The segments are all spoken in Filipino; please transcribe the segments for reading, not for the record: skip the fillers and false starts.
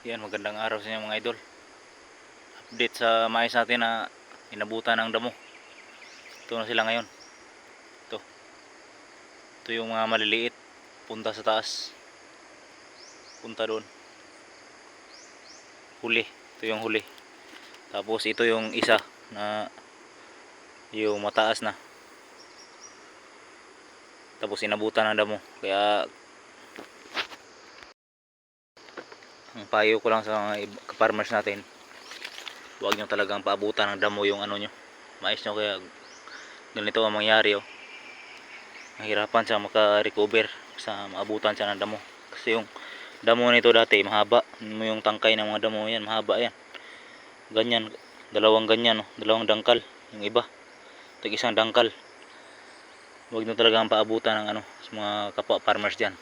Yan, magandang araw sa inyo mga idol. Update sa mais natin na inabutan ng damo. Ito na sila ngayon. Ito. Ito yung mga maliliit. Punta sa taas. Punta doon. Huli. Ito yung huli. Tapos ito yung isa na yung mataas na. Tapos inabutan ng damo. Kaya ang payo ko lang sa mga farmers natin, huwag nyo talagang paabutan ng damo yung ano nyo, mais nyo. Kaya ganito ang mangyari, oh. Mahirapan siya maka-recover sa maabutan siya ng damo. Kasi yung damo nito dati mahaba. Yung tangkay ng mga damo yan, mahaba yan. Ganyan, dalawang ganyan, oh. Dalawang dangkal. Yung iba, ito isang dangkal. Huwag nyo talagang paabutan ng ano, sa mga kapwa farmers dyan.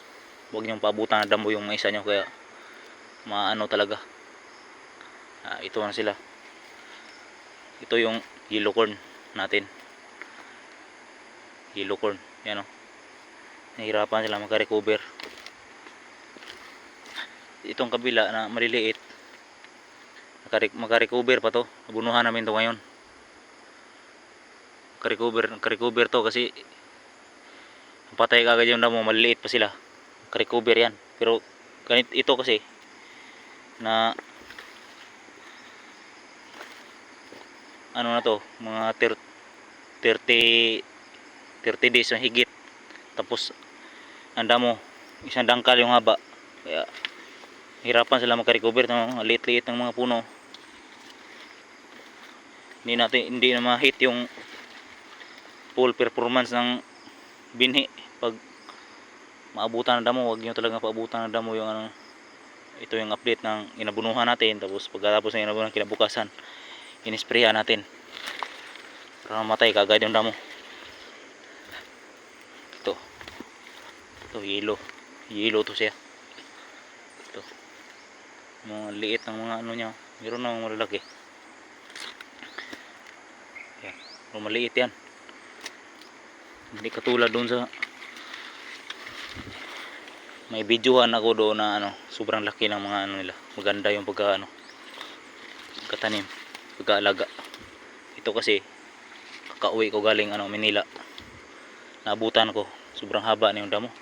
Huwag nyo paabutan ng damo yung maisa nyo. Kaya maano talaga. Ito na sila. Ito yung yellow corn natin. Yellow corn, yan, oh. Nahirapan sila maka-recover. Itong kabila na maliliit, maka-recover pa to. Nabunuhan namin to ngayon. Maka-recover to kasi patay kagad yung damo, maliliit pa sila. Maka-recover yan. Pero ganito ito kasi na ano na to, mga 30 days na higit. Tapos ang damo, isang dangkal yung haba. Kaya hirapan sila maka-recover ng liit-liit ng mga puno. Hindi na ma-hit yung full performance ng binhi. Pag maabutan ng damo, huwag nyo talaga paabutan ng damo yung ano. Ito yung update ng inabunuhan natin. Tapos pagkatapos ng inabunuhan, kinabukasan inisprayan natin para mamatay kagad yung damo. Ito yellow to siya. Ito mga liit ng mga ano nya. Meron na mga malalaki. Yan, mga maliit yan. Hindi katulad doon sa may videohan ako doon na ano, sobrang laki ng mga ano nila. Maganda yung pagkatanim, pagkaalaga. Ito kasi kakauwi ko galing ano, Manila. Naabutan ko, sobrang haba na yung damo.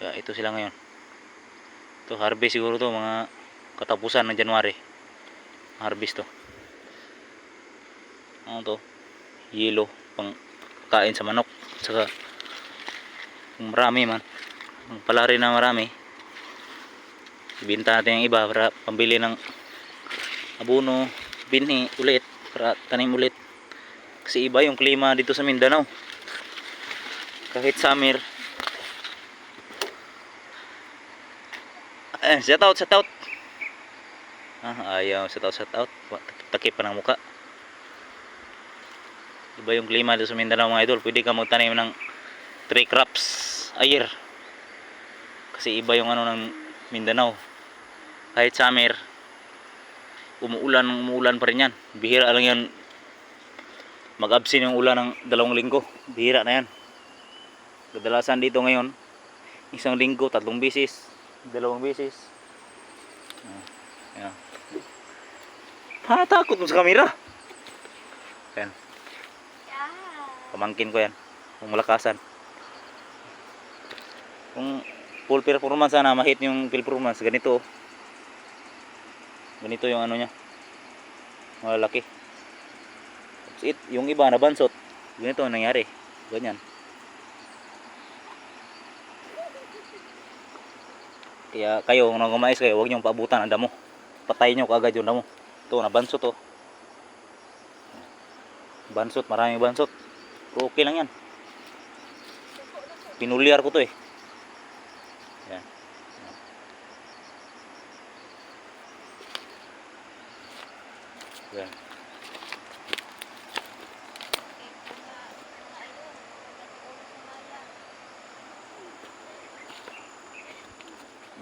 Kaya ito sila ngayon. Ito harvest siguro to, mga katapusan ng January. Harvest to. Ano to? Yellow, pang kain sa manok. Saka kung marami man, ang pala rin na marami, ibenta natin yung iba para pambili ng abono, binhi ulit, para tanim ulit. Kasi iba yung klima dito sa Mindanao. Kahit summer. Shout out. Ayaw shout out. Takip pa ng muka. Iba yung klima dito sa Mindanao mga idol. Pwede ka magtanim ng 3 crops a year. Kasi iba yung ano ng Mindanao. Kahit summer, umuulan pa rin yan. Bihira lang yan mag-absent yung ulan ng 2 linggo. Bihira na yan. Kadalasan dito ngayon, 1 linggo, 3 beses, 2 beses. Yan. Takot mo sa kamera. Yan. Pamangkin ko yan. Kung malakasan. Kung full performance sana, ma-hit yung performance, ganito. Ganito yung ano nya. Malalaki. Yung iba nabansot. Ganito ang nangyari. Ganyan. Kaya kayo, kung nagmamais kayo, huwag niyong paabutan ang damo. Patayin niyo kaagad yung damo. Ito, nabansot to. Bansot, maraming bansot. Pero okay lang yan. Pinulyar ko to eh. Yan. Yan.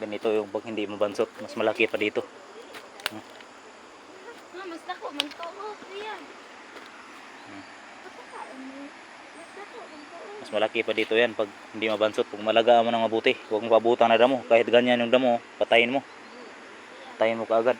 Ganito yung pag hindi mabansot, mas malaki pa dito. Mas dako man to, yan. Mas malaki pa dito yan pag hindi mabansot. Pag malagaan mo ng mabuti, huwag mo paabutan na damo. Kahit ganyan yung damo, patayin mo. patayin mo kaagad.